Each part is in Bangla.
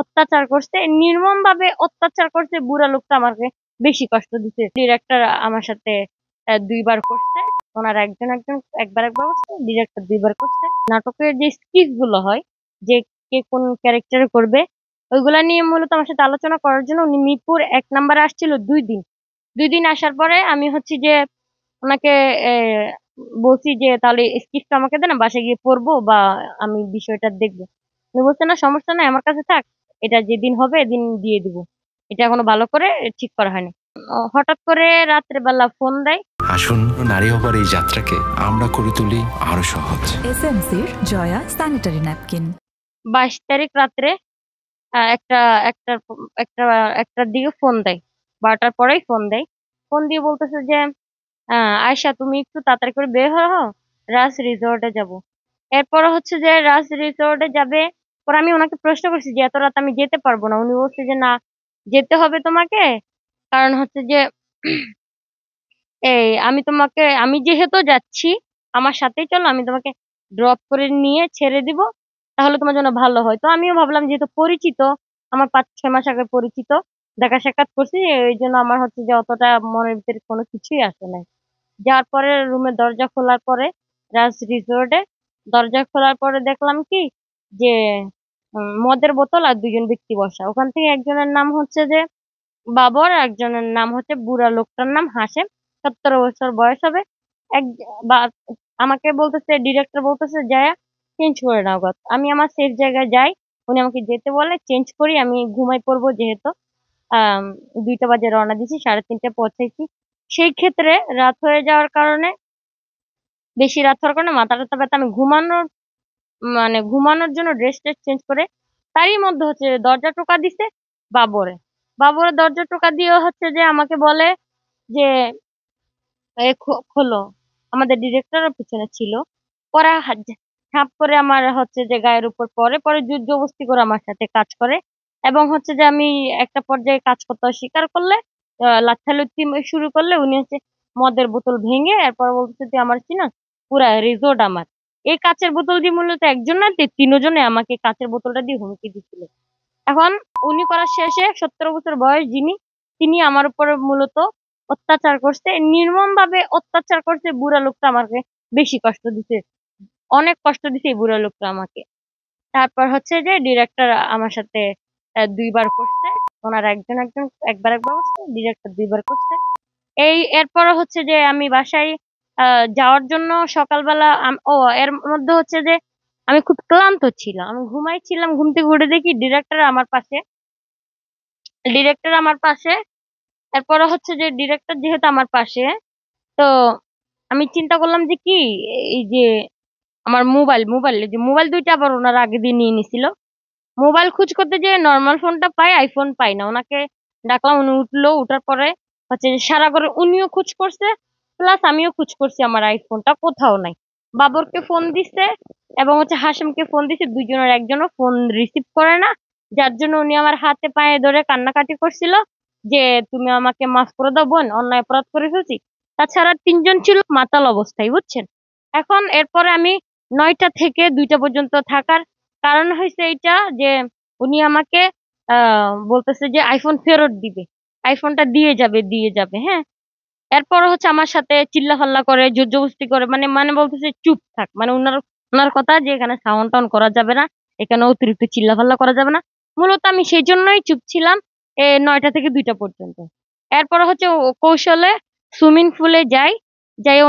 অত্যাচার করছে, নির্মম ভাবে অত্যাচার করছে। বুড়া লোকটা আমাকে বেশি কষ্ট দিচ্ছে। ডিরেক্টর আমার সাথে দুইবার করছে। ওনার একবার করছে, ডিরেক্টর দুইবার করছে। নাটকের যে স্কিচ গুলো হয়, যে কে কোন ক্যারেক্টার করবে, ওইগুলা নিয়ে মূলত আমার সাথে আলোচনা করার জন্য উনি মিরপুর 1 নম্বরে আসছিল 2 দিন। 2 দিন আসার পরে আমি হচ্ছে যে ওনাকে বলছি যে তাহলে স্ক্রিপ্টটা আমাকে দেন, আমি বাসায় গিয়ে পড়বো বা আমি বিষয়টা দেখবো। উনি বলছে না, সমস্যা নাই, আমার কাছে থাক, এটা যেদিন হবে এদিন দিয়ে দিব। এটা এখনো ভালো করে ঠিক করা হয়নি। হঠাৎ করে রাত্রে বেলা ফোন দেয়। আসুন, নারী হবার এই যাত্রাকে আমরা করে তুলি আরো সহজ। এসএমসির জয়া স্যানিটারি ন্যাপকিন। 22 তারিখ রাত্রে একটা একটা একটা একটার দিকে ফোন দেয়। 12টার পরেই ফোন দেয়। ফোন দিয়ে বলতেছে যে আয়শা, তুমি একটু তাড়াতাড়ি করে বের হও, রাজ রিসোর্টে যাব। এরপর হচ্ছে যে রাজ রিসোর্টে যাবে। পরে আমি ওনাকে প্রশ্ন করছি যে এত রাত আমি যেতে পারবো না। উনি বলছে যে না, যেতে হবে তোমাকে। কারণ হচ্ছে যে আমি যেহেতু যাচ্ছি, আমার সাথেই চলো, আমি তোমাকে ড্রপ করে নিয়ে ছেড়ে দিব, তাহলে তোমার জন্য ভালো হয়। তো আমিও ভাবলাম যেহেতু পরিচিত, আমার 5-6 মাস আগে পরিচিত, দেখা সাক্ষাৎ করছি, এই জন্য আমার হচ্ছে যে অতটা মনের ভিতরে কোনো কিছুই আসে নাই। যাওয়ার পরে রুমের দরজা খোলার পরে, রাজ রিসোর্টে দরজা খোলার পরে দেখলাম কি যে মদের বোতল আর 2জন ব্যক্তি বসা। ওখান থেকে একজনের নাম হচ্ছে যে বাবর, আর একজনের নাম হচ্ছে, বুড়া লোকটার নাম হাসেম, 17 বছর বয়স হবে। এক বা আমাকে বলতেছে, ডিরেক্টর বলতেছে যায়া চেঞ্জ করে নাও গা। আমি আমার সেফ জায়গায় যাই। উনি আমাকে যেতে বলে, চেঞ্জ করি, আমি ঘুমাই পড়বো যেহেতু। আহ 2টা বাজে রওনা দিছি, 3:30 পৌঁছাইছি। সেই ক্ষেত্রে রাত হয়ে যাওয়ার কারণে, বেশি রাত হওয়ার কারণে মাথা টাথা ব্যথা। আমি ঘুমানোর জন্য ড্রেস ট্রেস চেঞ্জ করে, তারই মধ্যে হচ্ছে দরজা টোকা দিছে বাবরে। বাবরের দরজা টোকা দিয়ে হচ্ছে যে আমাকে বলে যে খোলো। আমাদের ডিরেক্টরের পিছনে ছিল। পরে ঝাঁপ করে আমার হচ্ছে যে গায়ের উপর পরে পরে জোর জবরদস্তি করে আমার সাথে কাজ করে। এবং হচ্ছে যে আমি একটা পর্যায়ে কাজ করতে অস্বীকার করলে, লাথালুতি শুরু করলে, উনি হচ্ছে মদের বোতল ভেঙে এরপর বলতেছে তুই আমার চিনস, পুরা রিসোর্ট আমার। এই কাচের বোতল দিয়ে মূলত একজন না, 3জনে আমাকে কাচের বোতলটা দিয়ে হুমকি দিছিল। এখন উনি করার শেষে, 17 বছর বয়স যিনি, তিনি আমার উপরে মূলত অত্যাচার করছে, নির্মম ভাবে অত্যাচার করছে। বুড়া লোকটা আমাকে বেশি কষ্ট দিছে, অনেক কষ্ট দিছে এই বুড়া লোকটা আমাকে। তারপর হচ্ছে যে ডিরেক্টর আমার সাথে দুইবার করছে। ওনার একবার করছে, ডিরেক্টর দুইবার করছে। এরপর হচ্ছে যে আমি বাসায় যাওয়ার জন্য সকালবেলা এর মধ্যে হচ্ছে যে আমি খুব ক্লান্ত ছিলাম, আমি ঘুমাইছিলাম। ঘুম থেকে উঠে দেখি ডিরেক্টর আমার পাশে। এরপরে হচ্ছে যে ডিরেক্টর যেহেতু আমার পাশে, তো আমি চিন্তা করলাম যে কি, এই যে আমার মোবাইল 2টা আবার ওনারা আগে দিয়ে নিয়ে নিছিল। মোবাইল খোঁজ করতে যে নর্মাল ফোনটা পাই, আইফোন পাই না। ওনাকে ডাকলাম, উনি উঠলো। উঠার পরে হচ্ছে যে সারা করে উনিও খোঁজ করছে, প্লাস আমিও খোঁজ করছি, আমার আইফোনটা কোথাও নাই। বাবরকে ফোন দিছে এবং হচ্ছে হাসিমকে ফোন দিছে, 2জনের একজনও ফোন রিসিভ করে না। যার জন্য উনি আমার হাতে পায়ে ধরে কান্নাকাটি করছিল যে তুমি আমাকে মাফ করে দাও বোন, অন্যায় অপরাধ করে ফেলছি। তাছাড়া 3জন ছিল মাতাল অবস্থায়, বুঝছেন। এখন এরপরে আমি 9টা থেকে 2টা পর্যন্ত থাকার কারণ হয়েছে এইটা যে উনি আমাকে বলতেছে যে আইফোন ফেরত দিবে, আইফোনটা দিয়ে যাবে, হ্যাঁ। এরপর হচ্ছে আমার সাথে চিল্লাফাল্লা করে, জোর জবরদস্তি করে, মানে মানে বলতেছে চুপ থাক, মানে ওনার ওনার কথা যে এখানে সাউন্ড টাউন করা যাবে না, এখানে অতিরিক্ত চিল্লাফাল্লা করা যাবে না। মূলত আমি সেই জন্যই চুপ ছিলাম 9টা থেকে 2টা পর্যন্ত। এরপর হচ্ছে কৌশলে সুইমিং পুলে যাই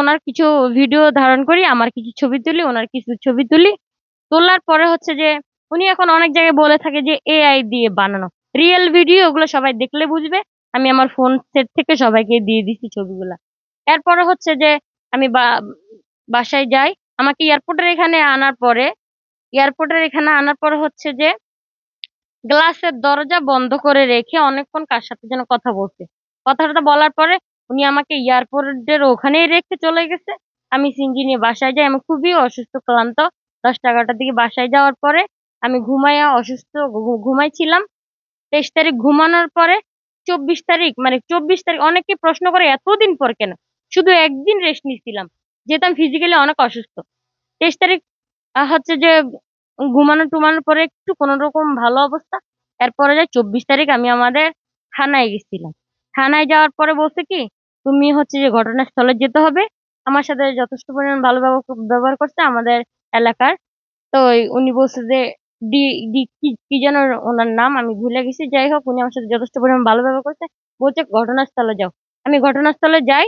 ওনার কিছু ভিডিও ধারণ করি, আমার কিছু ছবি তুলি, ওনার কিছু ছবি তুলি। তোলার পরে হচ্ছে যে উনি এখন অনেক জায়গায় বলে থাকে যে এআই দিয়ে বানানো, রিয়েল ভিডিও ওগুলো সবাই দেখলে বুঝবে। আমি আমার ফোন সেট থেকে সবাইকে দিয়ে দিছি ছবিগুলা। এরপরে হচ্ছে যে আমি বাসায় যাই। আমাকে এয়ারপোর্টের এখানে আনার পরে হচ্ছে যে গ্লাসের দরজা বন্ধ করে রেখে অনেকক্ষণ কার সাথে যেন কথা বলছে। কথাটা বলার পরে উনি আমাকে এয়ারপোর্টের ওখানেই রেখে চলে গেছে। আমি সিনজি নিয়ে বাসায় যাই, আমি খুবই অসুস্থ ক্লান্ত। 10টা 11টার দিকে বাসায় যাওয়ার পরে আমি ঘুমাইছিলাম। 23 তারিখ ঘুমানোর পরে 24 তারিখ, মানে 24 তারিখ, অনেকে প্রশ্ন করে এতদিন পর কেন, শুধু একদিন রেস্ট নিছিলাম যেহেতু আমি ফিজিক্যালি অনেক অসুস্থ। 23 তারিখ হচ্ছে যে ঘুমানো টুমানোর পরে একটু কোন রকম ভালো অবস্থা। এরপরে যে 24 তারিখ আমি আমাদের থানায় গেছিলাম। থানায় যাওয়ার পরে বলছে কি, তুমি হচ্ছে যে ঘটনাস্থলে যেতে হবে। আমার সাথে যথেষ্ট পরিমাণ ভালো ব্যবহার করছে আমাদের এলাকার। তো উনি বলছে যে ডি ডি কি কি যেন ওনার নাম আমি ভুলে গেছি, যাই হোক উনি আমার সাথে যথেষ্ট পরিমাণ ভালো ব্যবহার করছে। বলছে ঘটনাস্থলে যাও। আমি ঘটনাস্থলে যাই।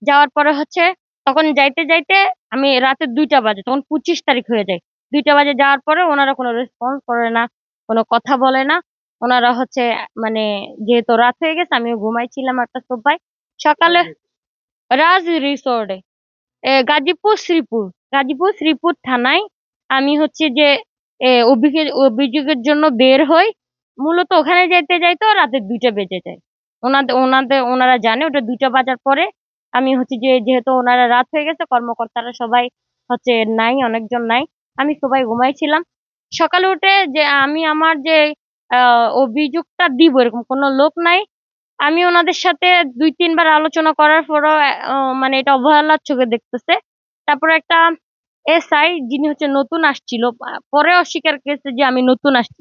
যাওয়ার পরে হচ্ছে তখন যাইতে যাইতে আমি রাতে 2টা বাজে, তখন 25 তারিখ হয়ে যায়। 2টা বাজে যাওয়ার পরে ওনারা কোনো রেসপন্স করে না, কোনো কথা বলে না। ওনারা হচ্ছে মানে যেহেতু রাত হয়ে গেছে আমিও ঘুমাইছিলাম একটা সোফায়। সকালে রাজ রিসোর্টে, গাজীপুর থানায় আমি হচ্ছে যে অভিযোগের জন্য বের হই। মূলত ওখানে যাইতে যাইতে রাতে 2টা বেজে যায়। ওনারা জানে ওটা 2টা বাজার পরে আমি হচ্ছে যে, যেহেতু ওনারা রাত হয়ে গেছে, কর্মকর্তারা সবাই হচ্ছে নাই, অনেকজন নাই, আমি সবাই ঘুমাইছিলাম। সকালে উঠে যে আমি আমার যে অভিযোগটা দিব এরকম কোনো লোক নাই। আমি ওনাদের সাথে 2-3 বার আলোচনা করার পরও মানে এটা অবহেলার চোখে দেখতেছে। তারপরে একটা এসআই যিনি হচ্ছে নতুন আসছিল, পরে অস্বীকার করেছে যে আমি নতুন আসছি।